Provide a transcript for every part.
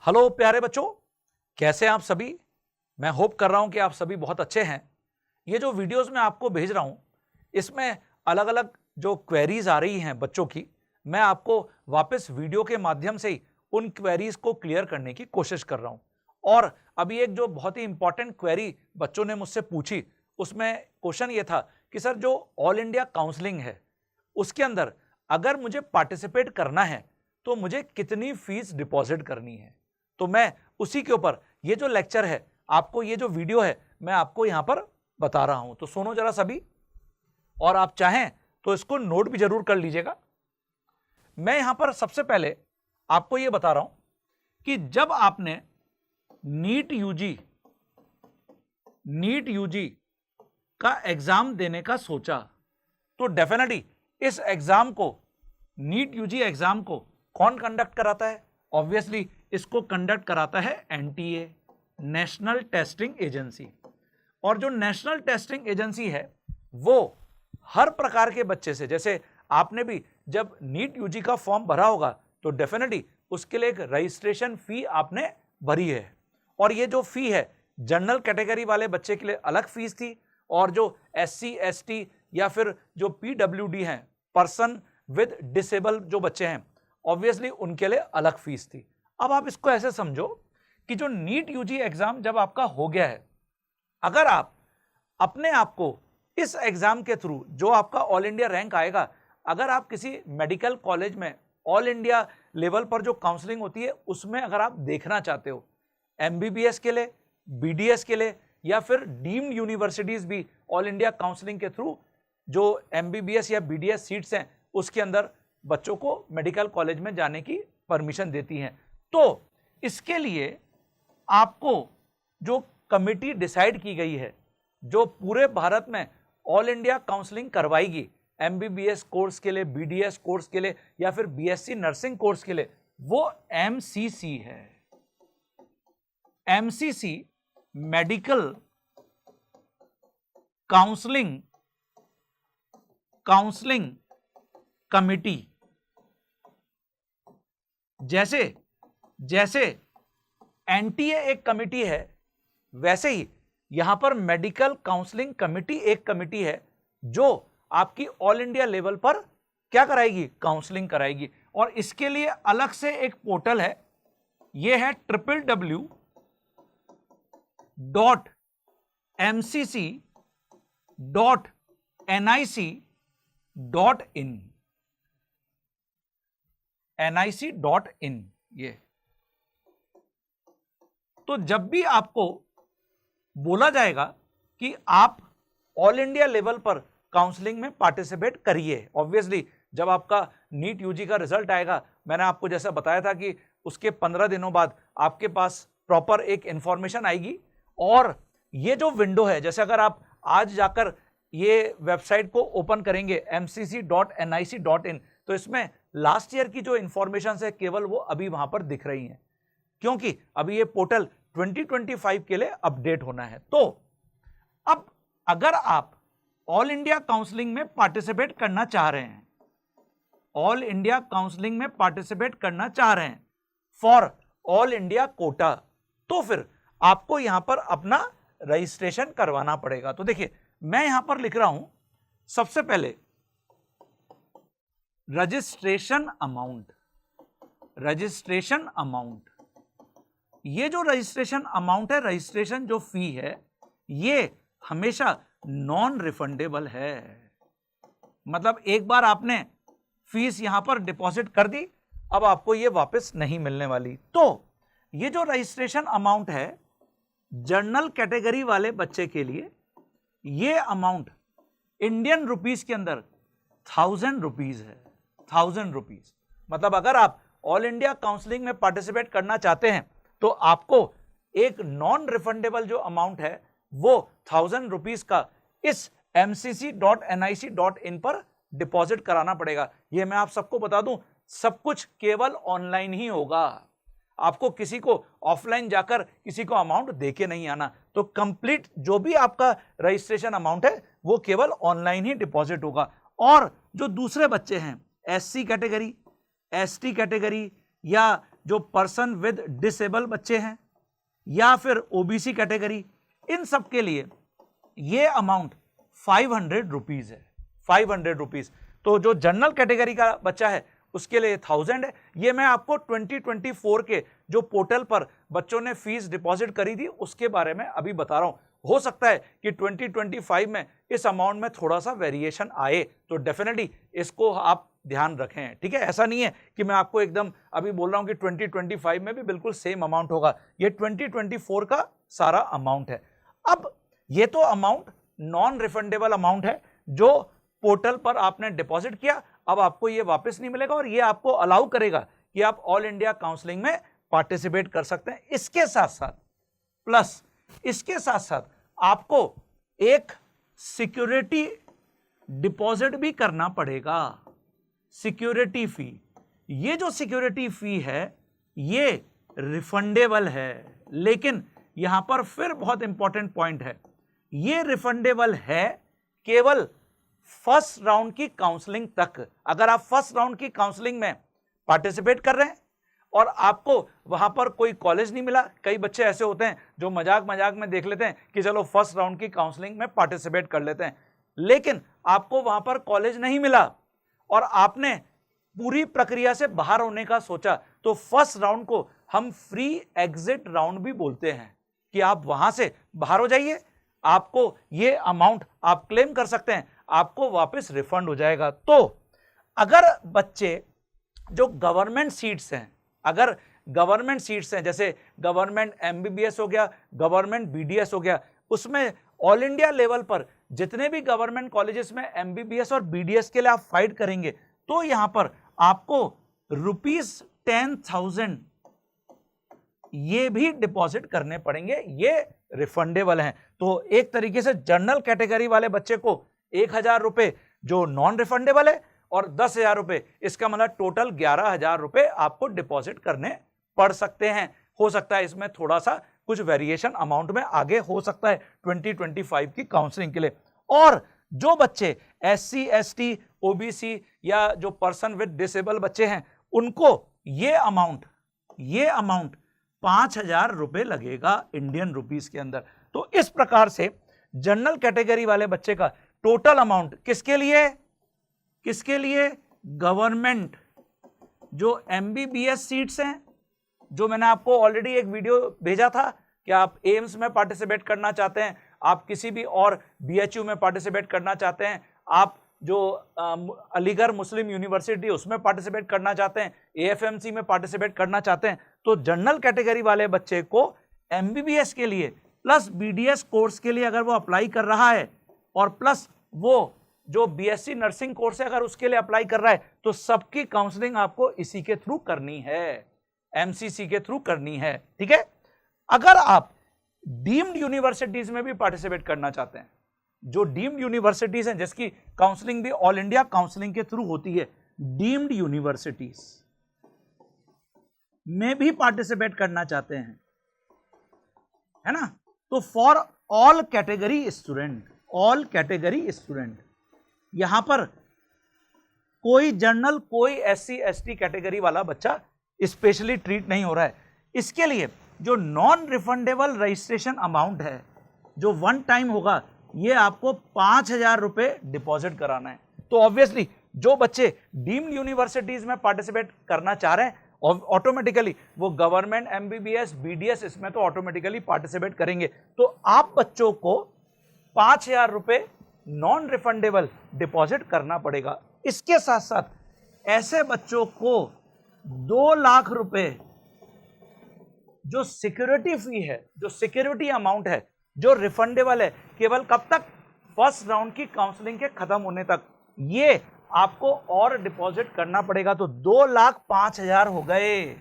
Hello प्यारे बच्चों, कैसे हैं आप सभी। मैं होप कर रहा हूं कि आप सभी बहुत अच्छे हैं। ये जो वीडियोस मैं आपको भेज रहा हूं, इसमें अलग अलग जो क्वेरीज आ रही हैं बच्चों की, मैं आपको वापस वीडियो के माध्यम से ही उन क्वेरीज को क्लियर करने की कोशिश कर रहा हूं। और अभी एक जो बहुत ही इंपॉर्टेंट क्वेरी बच्चों ने मुझसे पूछी, उसमें क्वेश्चन ये था कि सर जो ऑल इंडिया काउंसलिंग है उसके अंदर अगर मुझे पार्टिसिपेट करना है तो मुझे कितनी फीस डिपॉजिट करनी है। तो मैं उसी के ऊपर ये जो लेक्चर है, आपको ये जो वीडियो है, मैं आपको यहां पर बता रहा हूं। तो सुनो जरा सभी, और आप चाहें तो इसको नोट भी जरूर कर लीजिएगा। मैं यहां पर सबसे पहले आपको ये बता रहा हूं कि जब आपने नीट यूजी का एग्जाम देने का सोचा तो डेफिनेटली इस एग्जाम को, नीट यूजी एग्जाम को कौन कंडक्ट कराता है? ऑब्वियसली इसको कंडक्ट कराता है एनटीए, नेशनल टेस्टिंग एजेंसी। और जो नेशनल टेस्टिंग एजेंसी है वो हर प्रकार के बच्चे से, जैसे आपने भी जब नीट यूजी का फॉर्म भरा होगा तो डेफिनेटली उसके लिए एक रजिस्ट्रेशन फी आपने भरी है। और ये जो फी है, जनरल कैटेगरी वाले बच्चे के लिए अलग फीस थी, और जो एससी एसटी या फिर जो पीडब्ल्यूडी हैं, पर्सन विद डिसेबल जो बच्चे हैं, ऑब्वियसली उनके लिए अलग फीस थी। अब आप इसको ऐसे समझो कि जो नीट यूजी एग्जाम जब आपका हो गया है, अगर आप अपने आप को इस एग्जाम के थ्रू, जो आपका ऑल इंडिया रैंक आएगा, अगर आप किसी मेडिकल कॉलेज में ऑल इंडिया लेवल पर जो काउंसलिंग होती है उसमें अगर आप देखना चाहते हो, एमबीबीएस के लिए, बीडीएस के लिए, या फिर डीम्ड यूनिवर्सिटीज भी ऑल इंडिया काउंसलिंग के थ्रू जो एमबीबीएस या बीडीएस सीट्स हैं उसके अंदर बच्चों को मेडिकल कॉलेज में जाने की परमिशन देती हैं। तो इसके लिए आपको जो कमिटी डिसाइड की गई है, जो पूरे भारत में ऑल इंडिया काउंसलिंग करवाएगी एमबीबीएस कोर्स के लिए, बीडीएस कोर्स के लिए, या फिर बीएससी नर्सिंग कोर्स के लिए, वो एमसीसी है। MCC, medical counselling committee. जैसे एनटीए एक कमिटी है, वैसे ही यहां पर मेडिकल काउंसलिंग कमिटी एक कमिटी है जो आपकी ऑल इंडिया लेवल पर क्या कराएगी? काउंसलिंग कराएगी। और इसके लिए अलग से एक पोर्टल है, यह है www.mcc.nic.in। nic.in। ये तो जब भी आपको बोला जाएगा कि आप ऑल इंडिया लेवल पर काउंसलिंग में पार्टिसिपेट करिए, ऑब्वियसली जब आपका नीट यूजी का रिजल्ट आएगा, मैंने आपको जैसा बताया था कि उसके 15 दिनों बाद आपके पास प्रॉपर एक इंफॉर्मेशन आएगी। और ये जो विंडो है, जैसे अगर आप आज जाकर ये वेबसाइट को ओपन करेंगे mcc.nic.in, तो इसमें लास्ट ईयर की जो इंफॉर्मेशन है केवल वो अभी वहां पर दिख रही हैं, क्योंकि अभी ये पोर्टल 2025 के लिए अपडेट होना है। तो अब अगर आप ऑल इंडिया काउंसलिंग में पार्टिसिपेट करना चाह रहे हैं, ऑल इंडिया काउंसलिंग में पार्टिसिपेट करना चाह रहे हैं फॉर ऑल इंडिया कोटा, तो फिर आपको यहां पर अपना रजिस्ट्रेशन करवाना पड़ेगा। तो देखिए मैं यहां पर लिख रहा हूं, सबसे पहले रजिस्ट्रेशन अमाउंट। ये जो रजिस्ट्रेशन अमाउंट है, रजिस्ट्रेशन जो फी है, ये हमेशा नॉन रिफंडेबल है। मतलब एक बार आपने फीस यहां पर डिपॉजिट कर दी, अब आपको ये वापस नहीं मिलने वाली। तो ये जो रजिस्ट्रेशन अमाउंट है जनरल कैटेगरी वाले बच्चे के लिए, ये अमाउंट इंडियन रुपीस के अंदर 1000 रुपीज है। 1000 रुपीज मतलब अगर आप ऑल इंडिया काउंसलिंग में पार्टिसिपेट करना चाहते हैं तो आपको एक नॉन रिफंडेबल जो अमाउंट है वो 1000 रुपीज का इस mcc.nic.in पर डिपॉजिट कराना पड़ेगा। ये मैं आप सबको बता दूं, सब कुछ केवल ऑनलाइन ही होगा, आपको किसी को ऑफलाइन जाकर किसी को अमाउंट देके नहीं आना। तो कंप्लीट जो भी आपका रजिस्ट्रेशन अमाउंट है वो केवल ऑनलाइन ही डिपॉजिट होगा। और जो दूसरे बच्चे हैं एससी कैटेगरी, एसटी कैटेगरी या जो पर्सन विद डिसेबल बच्चे हैं या फिर ओबीसी कैटेगरी, इन सब के लिए ये अमाउंट 500 रुपीज है, 500 रुपीज। तो जो जनरल कैटेगरी का बच्चा है उसके लिए 1000 है। ये मैं आपको 2024 के जो पोर्टल पर बच्चों ने फीस डिपॉजिट करी थी उसके बारे में अभी बता रहा हूं। हो सकता है कि 2025 में इस अमाउंट में थोड़ा सा वेरिएशन आए, तो डेफिनेटली इसको आप ध्यान रखें, ठीक है। ऐसा नहीं है कि मैं आपको एकदम अभी बोल रहा हूं कि 2025 में भी बिल्कुल सेम अमाउंट होगा, ये 2024 का सारा अमाउंट है। अब ये तो अमाउंट नॉन रिफंडेबल अमाउंट है जो पोर्टल पर आपने डिपॉजिट किया, अब आपको ये वापस नहीं मिलेगा और ये आपको अलाउ करेगा कि आप ऑल इंडिया काउंसलिंग में पार्टिसिपेट कर सकते हैं। इसके साथ साथ आपको एक सिक्योरिटी डिपॉजिट भी करना पड़ेगा, सिक्योरिटी फी। ये जो सिक्योरिटी फी है ये रिफंडेबल है, लेकिन यहां पर फिर बहुत इंपॉर्टेंट पॉइंट है, ये रिफंडेबल है केवल फर्स्ट राउंड की काउंसलिंग तक। अगर आप फर्स्ट राउंड की काउंसलिंग में पार्टिसिपेट कर रहे हैं और आपको वहां पर कोई कॉलेज नहीं मिला, कई बच्चे ऐसे होते हैं जो मजाक में देख लेते हैं कि चलो फर्स्ट राउंड की काउंसलिंग में पार्टिसिपेट कर लेते हैं, लेकिन आपको वहां पर कॉलेज नहीं मिला और आपने पूरी प्रक्रिया से बाहर होने का सोचा, तो फर्स्ट राउंड को हम फ्री एग्जिट राउंड भी बोलते हैं कि आप वहां से बाहर हो जाइए, आपको ये अमाउंट आप क्लेम कर सकते हैं, आपको वापस रिफंड हो जाएगा। तो अगर बच्चे जो गवर्नमेंट सीट्स हैं, अगर गवर्नमेंट सीट्स हैं जैसे गवर्नमेंट एमबीबीएस हो गया, गवर्नमेंट बीडीएस हो गया, उसमें ऑल इंडिया लेवल पर जितने भी गवर्नमेंट कॉलेजेस में एमबीबीएस और बीडीएस के लिए आप फाइट करेंगे, तो यहां पर आपको ₹10,000 ये भी डिपॉजिट करने पड़ेंगे, ये रिफंडेबल हैं। तो एक तरीके से जनरल कैटेगरी वाले बच्चे को 1,000 रुपए जो नॉन रिफंडेबल है और 10,000 रुपए, इसका मतलब टोटल 11,000 रुपए आपको डिपॉजिट करने पड़ सकते हैं। हो सकता है इसमें थोड़ा सा कुछ वेरिएशन अमाउंट में आगे हो सकता है 2025 की काउंसलिंग के लिए। और जो बच्चे SC ST OBC या जो पर्सन विद डिसेबल बच्चे हैं, उनको ये अमाउंट 5,000 रुपए लगेगा इंडियन रुपीस के अंदर। तो इस प्रकार से जनरल कैटेगरी वाले बच्चे का टोटल अमाउंट किसके लिए गवर्नमेंट जो एमबीबीएस सीट्स हैं, जो मैंने आपको ऑलरेडी एक वीडियो भेजा था कि आप एम्स में पार्टिसिपेट करना चाहते हैं, आप किसी भी और बीएचयू में पार्टिसिपेट करना चाहते हैं, आप जो अलीगढ़ मुस्लिम यूनिवर्सिटी उसमें पार्टिसिपेट करना चाहते हैं, एएफएमसी में पार्टिसिपेट करना चाहते हैं, तो जनरल कैटेगरी वाले बच्चे को एमबीबीएस के लिए प्लस बीडीएस कोर्स के लिए अगर वो अप्लाई कर रहा है और प्लस वो जो बीएससी नर्सिंग कोर्स है अगर उसके लिए अप्लाई कर रहा है, तो सबकी काउंसलिंग आपको इसी के थ्रू करनी है, एमसीसी के थ्रू करनी है, ठीक है। अगर आप डीम्ड यूनिवर्सिटीज में भी पार्टिसिपेट करना चाहते हैं, जो डीम्ड यूनिवर्सिटीज हैं जिसकी काउंसलिंग भी ऑल इंडिया काउंसलिंग के थ्रू होती है, डीम्ड यूनिवर्सिटीज में भी पार्टिसिपेट करना चाहते हैं, है ना, तो फॉर ऑल कैटेगरी स्टूडेंट यहां पर कोई जनरल कोई SC ST कैटेगरी वाला बच्चा स्पेशली ट्रीट नहीं हो रहा है। इसके लिए जो नॉन रिफंडेबल रजिस्ट्रेशन अमाउंट है जो वन टाइम होगा, ये आपको 5,000 रुपए डिपॉजिट कराना है। तो ऑब्वियसली जो बच्चे डीम्ड यूनिवर्सिटीज में पार्टिसिपेट करना चाह रहे हैं, ऑटोमेटिकली वो गवर्नमेंट एमबीबीएस बीडीएस इसमें तो ऑटोमेटिकली पार्टिसिपेट करेंगे। तो आप बच्चों को 5,000 रुपए नॉन रिफंडेबल डिपॉजिट करना पड़ेगा। इसके साथ साथ ऐसे बच्चों को 2 लाख रुपए जो सिक्योरिटी फी है, जो सिक्योरिटी अमाउंट है, जो रिफंडेबल है, केवल कब तक, फर्स्ट राउंड की काउंसलिंग के खत्म होने तक, ये आपको और डिपॉजिट करना पड़ेगा। तो 2,05,000 हो गए,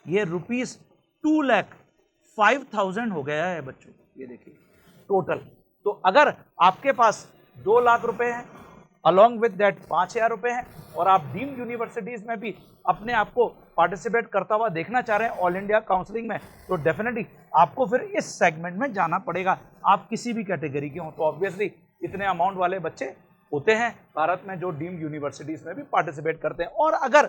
ये ₹2,05,000 हो गया है बच्चों, ये देखिए टोटल। तो अगर आपके पास 2 लाख रुपए हैं, अलॉन्ग विद दैट 5,000 रुपए हैं, और आप डीम्ड यूनिवर्सिटीज में भी अपने आप को पार्टिसिपेट करता हुआ देखना चाह रहे हैं ऑल इंडिया काउंसलिंग में, तो डेफिनेटली आपको फिर इस सेगमेंट में जाना पड़ेगा। आप किसी भी कैटेगरी के हों, तो ऑब्वियसली इतने अमाउंट वाले बच्चे होते हैं भारत में जो डीम्ड यूनिवर्सिटीज में भी पार्टिसिपेट करते हैं। और अगर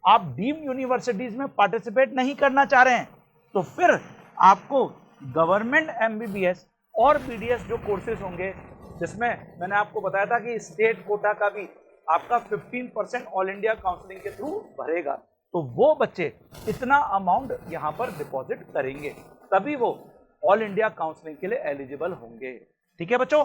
आप डीम्ड यूनिवर्सिटीज में पार्टिसिपेट नहीं करना चाह रहे हैं, तो फिर आपको गवर्नमेंट एमबीबीएस और बीडीएस जो कोर्सेज होंगे, जिसमें मैंने आपको बताया था कि स्टेट कोटा का भी आपका 15% ऑल इंडिया काउंसलिंग के थ्रू भरेगा, तो वो बच्चे इतना अमाउंट यहां पर डिपॉजिट करेंगे, तभी वो ऑल इंडिया काउंसलिंग के लिए एलिजिबल होंगे। ठीक है बच्चों,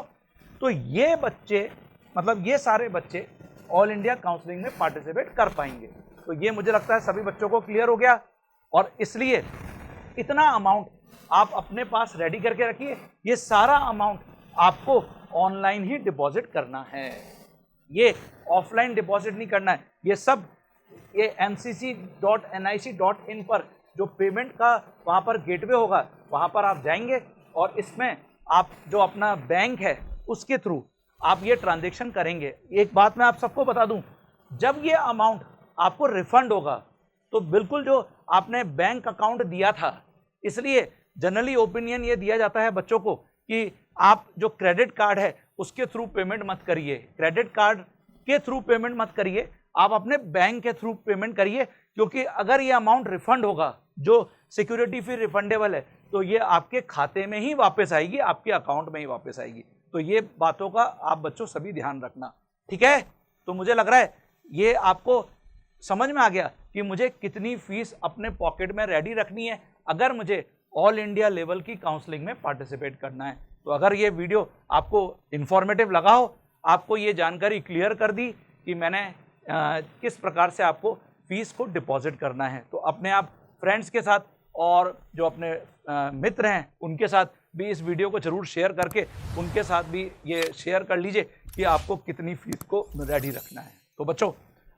तो ये बच्चे मतलब ये सारे बच्चे ऑल इंडिया काउंसलिंग में पार्टिसिपेट कर पाएंगे। तो ये मुझे लगता है सभी बच्चों को क्लियर हो गया, और इसलिए इतना अमाउंट आप अपने पास रेडी करके रखिए। ये सारा अमाउंट आपको ऑनलाइन ही डिपॉजिट करना है, ये ऑफलाइन डिपॉजिट नहीं करना है। ये सब ये ncc.nic.in पर जो पेमेंट का वहाँ पर गेटवे होगा, वहाँ पर आप जाएंगे और इसमें आप जो अपना बैंक है उसके थ्रू आप ये ट्रांजैक्शन करेंगे। एक बात मैं आप सबको बता दूं, जब ये अमाउंट आपको रिफंड होगा तो बिल्कुल जो आपने बैंक अकाउंट दिया था, इसलिए जनरली ओपिनियन ये दिया जाता है बच्चों को कि आप जो क्रेडिट कार्ड है उसके थ्रू पेमेंट मत करिए, क्रेडिट कार्ड के थ्रू पेमेंट मत करिए, आप अपने बैंक के थ्रू पेमेंट करिए, क्योंकि अगर ये अमाउंट रिफंड होगा, जो सिक्योरिटी फी रिफंडेबल है, तो ये आपके खाते में ही वापस आएगी, आपके अकाउंट में ही वापस आएगी। तो ये बातों का आप बच्चों सभी ध्यान रखना, ठीक है। तो मुझे लग रहा है ये आपको समझ में आ गया कि मुझे कितनी फीस अपने पॉकेट में रेडी रखनी है अगर मुझे ऑल इंडिया लेवल की काउंसलिंग में पार्टिसिपेट करना है। तो अगर ये वीडियो आपको इन्फॉर्मेटिव लगा हो, आपको ये जानकारी क्लियर कर दी कि मैंने किस प्रकार से आपको फीस को डिपॉजिट करना है, तो अपने आप फ्रेंड्स के साथ और जो अपने मित्र हैं उनके साथ भी इस वीडियो को जरूर शेयर करके उनके साथ भी ये शेयर कर लीजिए कि आपको कितनी फीस को रेडी रखना है। तो बच्चों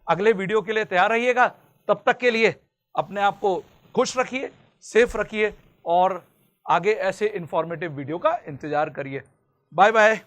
अगले वीडियो के लिए तैयार रहिएगा, तब तक के लिए अपने आप को खुश रखिए, सेफ रखिए और आगे ऐसे इंफॉर्मेटिव वीडियो का इंतजार करिए। Bye bye.